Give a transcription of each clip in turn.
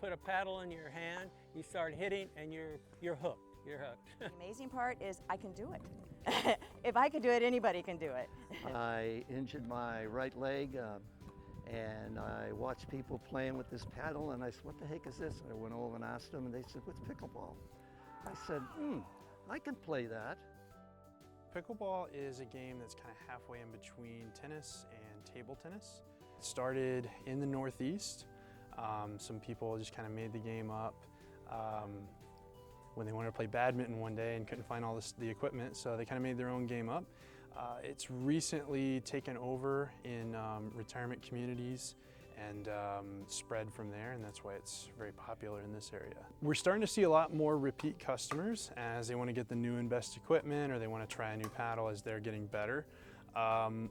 put a paddle in your hand, you start hitting, and you're hooked. You're hooked. The amazing part is I can do it. If I can do it, anybody can do it. I injured my right leg and I watched people playing with this paddle and I said, what the heck is this? And I went over and asked them and they said, what's pickleball? I said, I can play that. Pickleball is a game that's kind of halfway in between tennis and table tennis. It started in the Northeast. Some people just kind of made the game up when they wanted to play badminton one day and couldn't find all the equipment, so they kind of made their own game up. It's recently taken over in retirement communities and spread from there, and that's why it's very popular in this area. We're starting to see a lot more repeat customers as they want to get the new and best equipment or they want to try a new paddle as they're getting better.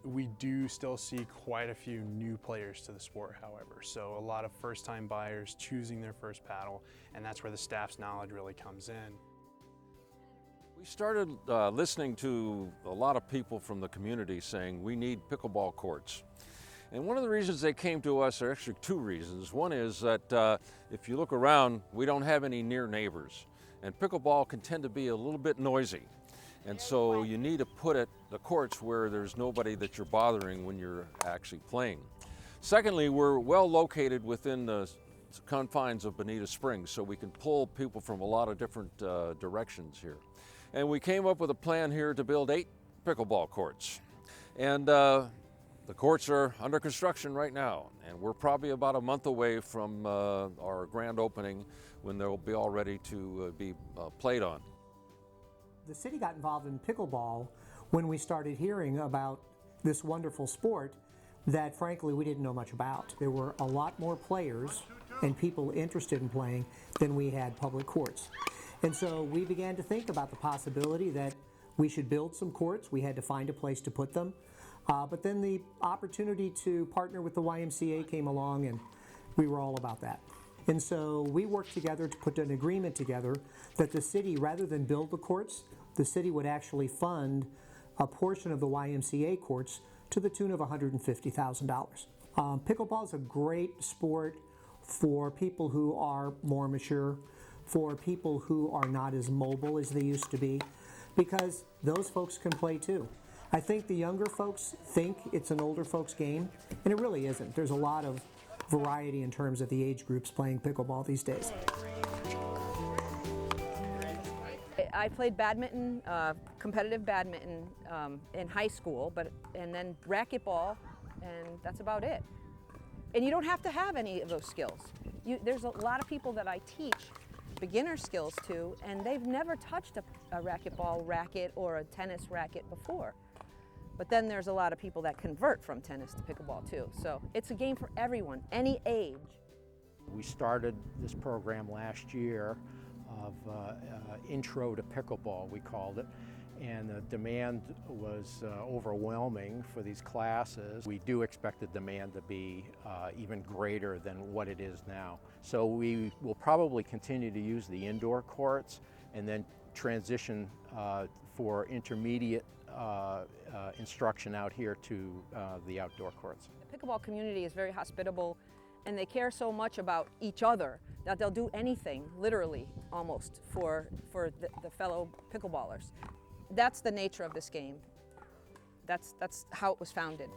We do still see quite a few new players to the sport, however, so a lot of first-time buyers choosing their first paddle, and that's where the staff's knowledge really comes in. We started listening to a lot of people from the community saying we need pickleball courts. And one of the reasons they came to us are actually two reasons. One is that if you look around, we don't have any near neighbors, and pickleball can tend to be a little bit noisy. And so you need to put the courts where there's nobody that you're bothering when you're actually playing. Secondly, we're well located within the confines of Bonita Springs, so we can pull people from a lot of different directions here. And we came up with a plan here to build 8 pickleball courts. And the courts are under construction right now, and we're probably about a month away from our grand opening when they'll be all ready to be played on. The city got involved in pickleball when we started hearing about this wonderful sport that frankly we didn't know much about. There were a lot more players and people interested in playing than we had public courts. And so we began to think about the possibility that we should build some courts. We had to find a place to put them. But then the opportunity to partner with the YMCA came along and we were all about that. And so we worked together to put an agreement together that the city, rather than build the courts, the city would actually fund a portion of the YMCA courts to the tune of $150,000. Pickleball is a great sport for people who are more mature, for people who are not as mobile as they used to be, because those folks can play too. I think the younger folks think it's an older folks game, and it really isn't. There's a lot of variety in terms of the age groups playing pickleball these days. I played badminton, competitive badminton in high school, and then racquetball, and that's about it. And you don't have to have any of those skills. There's a lot of people that I teach beginner skills to, and they've never touched a racquetball racket or a tennis racket before. But then there's a lot of people that convert from tennis to pickleball too. So it's a game for everyone, any age. We started this program last year of Intro to Pickleball, we called it. And the demand was overwhelming for these classes. We do expect the demand to be even greater than what it is now. So we will probably continue to use the indoor courts and then transition for intermediate instruction out here to the outdoor courts. The pickleball community is very hospitable, and they care so much about each other that they'll do anything, literally almost, for the fellow pickleballers. That's the nature of this game. That's how it was founded.